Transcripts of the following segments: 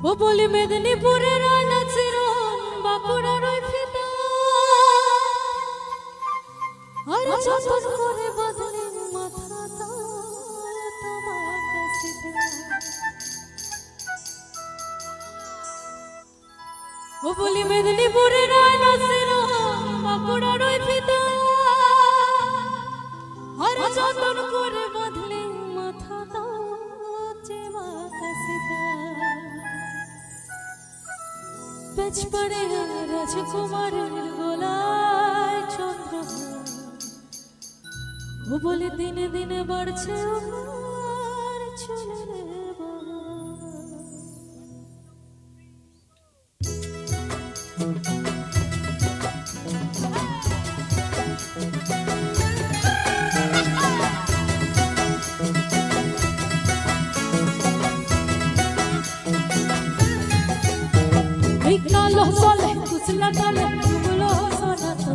ও বলি মেদিনীপুরের নাচিরন বাঁকুড়ার ওই ফিতা আর যতন করে বদলে মাথাটা তোমার কাছে ও বলি মেদিনীপুরের নাচিরন বাঁকুড়ার ওই ফিতা আর যতন করে বদলে মাথাটা তোমার কাছে পেছ পড়ে রাজকুমারের গলায় চন্দ্র ও বলে দিনে দিনে বাড়ছে আমার চুলের कालो सोले कुसला काले तुमलो सोना तो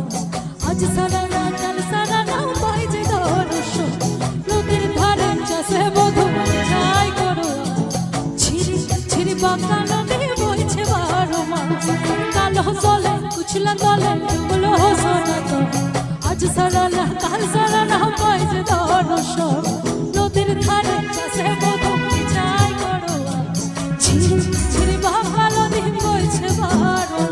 आज सारा ना कल सारा ना बाजे दोरशो लोकेर धारे जैसे मधु छाई करो छिरी छिरी बाका नदी बोइछे बारो मास कालो सोले कुसला काले तुमलो सोना तो आज सारा ना कल सारा ना बाजे दोरशो लोकेर धारे जैसे मधु छाई करो छिरी छिरी बाका नदी बोइछे बारो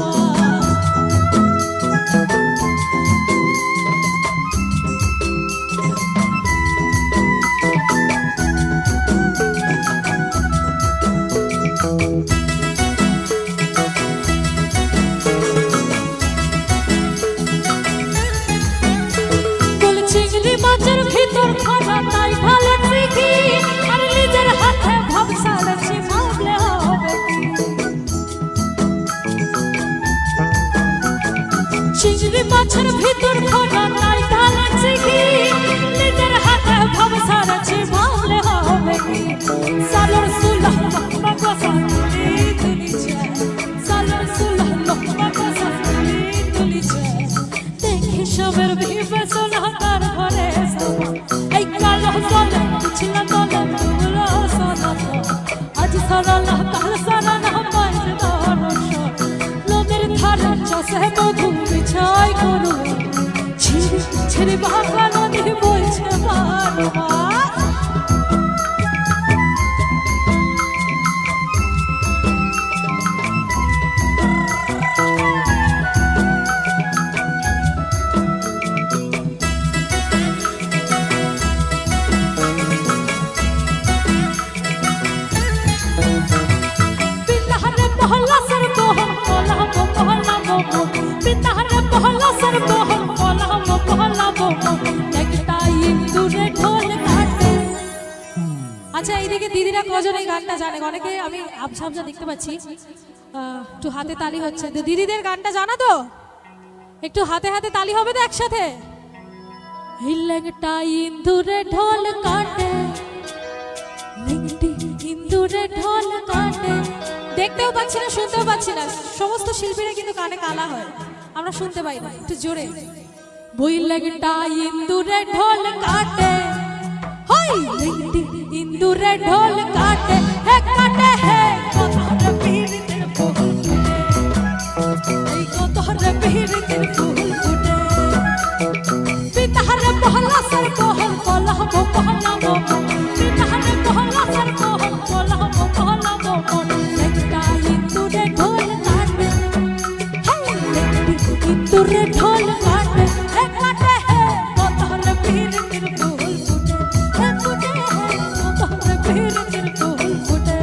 চিংড়ি মাছের ভিতর খোঁজা তাই ঢালা চিকি নিজের হাতে ভাব সারাছি ভাবলে হবে কি সালোর সুলহ লম্বা কষা তুলিছে সালোর সুলহ লম্বা কষা তুলিছে দেখি সবের ভিবে সোনা তার ঘরে এই কালো সোনা ছিল তোলে তুলো সোনা আজ সারা না কাল সারা না পাইছে দরশ লোকের ধারে চষে মধু ছাই করো ছিরি ছিরি বাঁকা নদী বইছে বারো পিতাহারে মহল্লা সর কোহন কোলা মহল্লা মোমো পিতাহারে মহল্লা সর কোহন কোলা মহল্লা মোমো একটা ইন্দুরে ঢোল কাটে আচ্ছা এইদিকে দিদিরা কজন এই গানটা জানে অনেকে আমি আবঝা আবঝা দেখতে পাচ্ছি একটু হাতে তালি হচ্ছে তো দিদিদের গানটা জানা তো একটু হাতে হাতে তালি হবে তো একসাথে একটা ইন্দুরে ঢোল কাটে ইন্দুরে ঢোল কাটে দেখতেও পাচ্ছি না শুনতেও পাচ্ছি না সমস্ত শিল্পীরা কিন্তু কানে কালা হয় আমরা শুনতে পাই না একটু জোরে বই লাগটা ইন্দুরে ঢোল কাটে হই ইন্দুরে ঢোল কাটে হে কাটে হে কতরে পীরিতের ফুল ফুটে এই কতরে পীরিতের ফুল ফুটে পিতাহারে মহল্লা সর কোহল কলহ মহল্লা মোমো পিতাহারে মহল্লা সর কোহল কলহ মহল্লা মোমো একটা ইন্দুরে ঢোল কাটে ইন্দুরে ঢোল কাটে হে কাটে হে কতরে পীরিতের ফুল ফুটে হে ফুটে হে কতরে পীরিতের ফুল ফুটে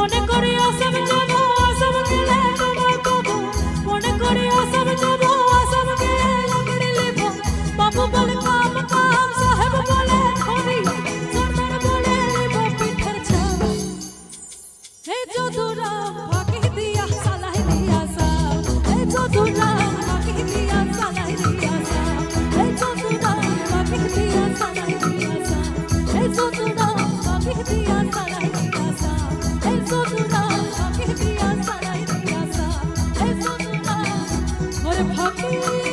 মনে করি আসাম যাব আসাম গেলে তোমায় পাবো মনে করি আসাম যাব আসাম গেলে মিলিব বাবু বলে কাম কাম সাহেব বলে খড়ি সরদার বলে লিব পিঠের ছাপ এই যদুরাম ফাঁকি দিয়া সালাই দিয়া সাপ এই যদুরাম ফাঁকি দিয়া সালাই দিয়া সাপ এই যদুরাম ফাঁকি দিয়া সালাই দিয়া সাপ এই যদুরাম ফাঁকি দিয়া সালাই দিয়া সাপ এই যদুরাম ফাঁকি দিয়া সালাই দিয়া সাপ এই যদুরাম ওরে ফাঁকি